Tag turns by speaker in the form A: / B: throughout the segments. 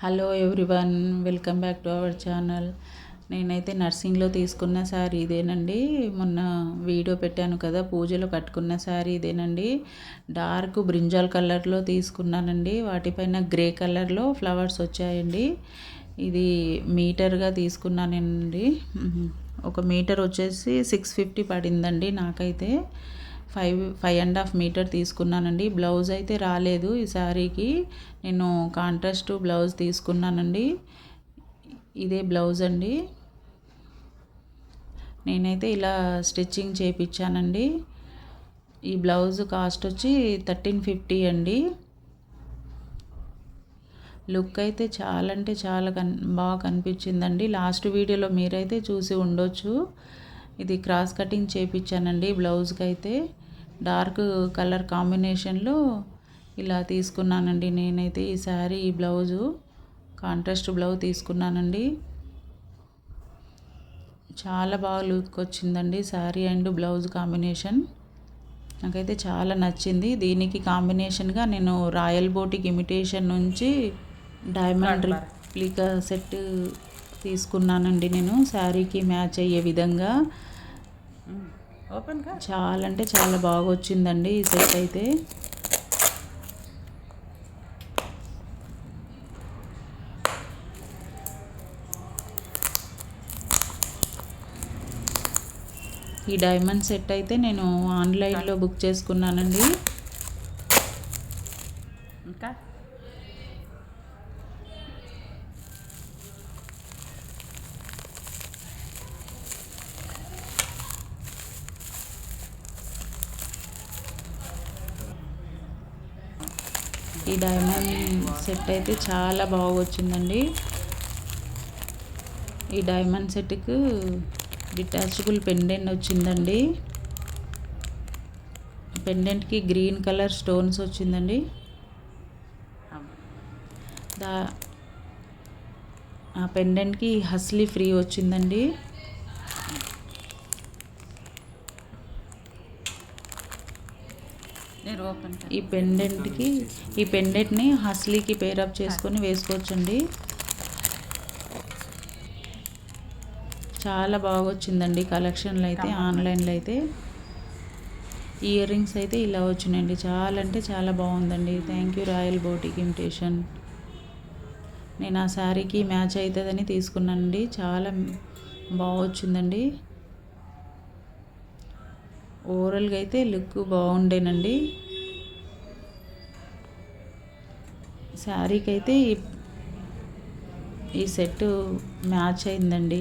A: Hello everyone, welcome back to our channel. నేనైతే నర్సింగ్లో తీసుకున్న శారీ ఇదేనండి. మొన్న వీడియో పెట్టాను కదా, పూజలో కట్టుకున్న శారీ ఇదేనండి. డార్క్ బ్రింజాల్ కలర్లో తీసుకున్నానండి. వాటిపైన గ్రే కలర్లో ఫ్లవర్స్ వచ్చాయండి. ఇది మీటర్గా తీసుకున్నానండి. ఒక మీటర్ వచ్చేసి 650 పడిందండి నాకైతే. 5.5.5 మీటర్ తీసుకున్నానండి. బ్లౌజ్ అయితే రాలేదు ఈ శారీకి. నేను కాంట్రాస్ట్ బ్లౌజ్ తీసుకున్నానండి. ఇదే బ్లౌజ్ అండి. నేనైతే ఇలా స్టిచ్చింగ్ చేయించానండి. ఈ బ్లౌజ్ కాస్ట్ వచ్చి 1350 అండి. లుక్ అయితే చాలా అంటే చాలా బాగా కనిపించిందండి. లాస్ట్ వీడియోలో మీరైతే చూసి ఉండొచ్చు. ఇది క్రాస్ కటింగ్ చేయించానండి బ్లౌజ్కి అయితే. డార్క్ కలర్ కాంబినేషన్లో ఇలా తీసుకున్నానండి నేనైతే. ఈ శారీ ఈ బ్లౌజు కాంట్రాస్ట్ బ్లౌజ్ తీసుకున్నానండి. చాలా బాగా లుక్ వచ్చిందండి శారీ అండ్ బ్లౌజ్ కాంబినేషన్. నాకైతే చాలా నచ్చింది. దీనికి కాంబినేషన్గా నేను రాయల్ బోటిక్ ఇమిటేషన్ నుంచి డైమండ్ రిప్లికా సెట్ తీసుకున్నానండి నేను, శారీకి మ్యాచ్ అయ్యే విధంగా. చాలా అంటే చాలా బాగా వచ్చిందండి ఈ సెట్ అయితే. ఈ డైమండ్ సెట్ అయితే నేను ఆన్లైన్లో బుక్ చేసుకున్నానండి. ఇంకా ఈ డైమండ్ సెట్ అయితే చాలా బాగా వచ్చిందండి. ఈ డైమండ్ సెట్కు డిటాచబుల్ పెండెంట్ వచ్చిందండి. పెండెంట్కి గ్రీన్ కలర్ స్టోన్స్ వచ్చిందండి. ఆ పెండెంట్కి హస్లీ ఫ్రీ వచ్చిందండి. ఈ పెండెంట్ని హస్లీకి పేరప్ చేసుకొని వేసుకోవచ్చండి. చాలా బాగా వచ్చిందండి కలెక్షన్లో అయితే. ఆన్లైన్లో అయితే ఇయర్ రింగ్స్ అయితే ఇలా వచ్చినాయండి. చాలా అంటే చాలా బాగుందండి. Thank you royal boutique imitation. నేను ఆ శారీకి మ్యాచ్ అవుతుందని తీసుకున్నానండి. చాలా బాగా వచ్చిందండి. ఓవరాల్గా అయితే లుక్ బాగుండేనండి. శారీకి అయితే ఈ సెట్ మ్యాచ్ అయిందండి.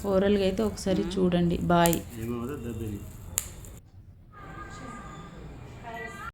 A: ఓవరాల్గా అయితే ఒకసారి చూడండి. బాయ్.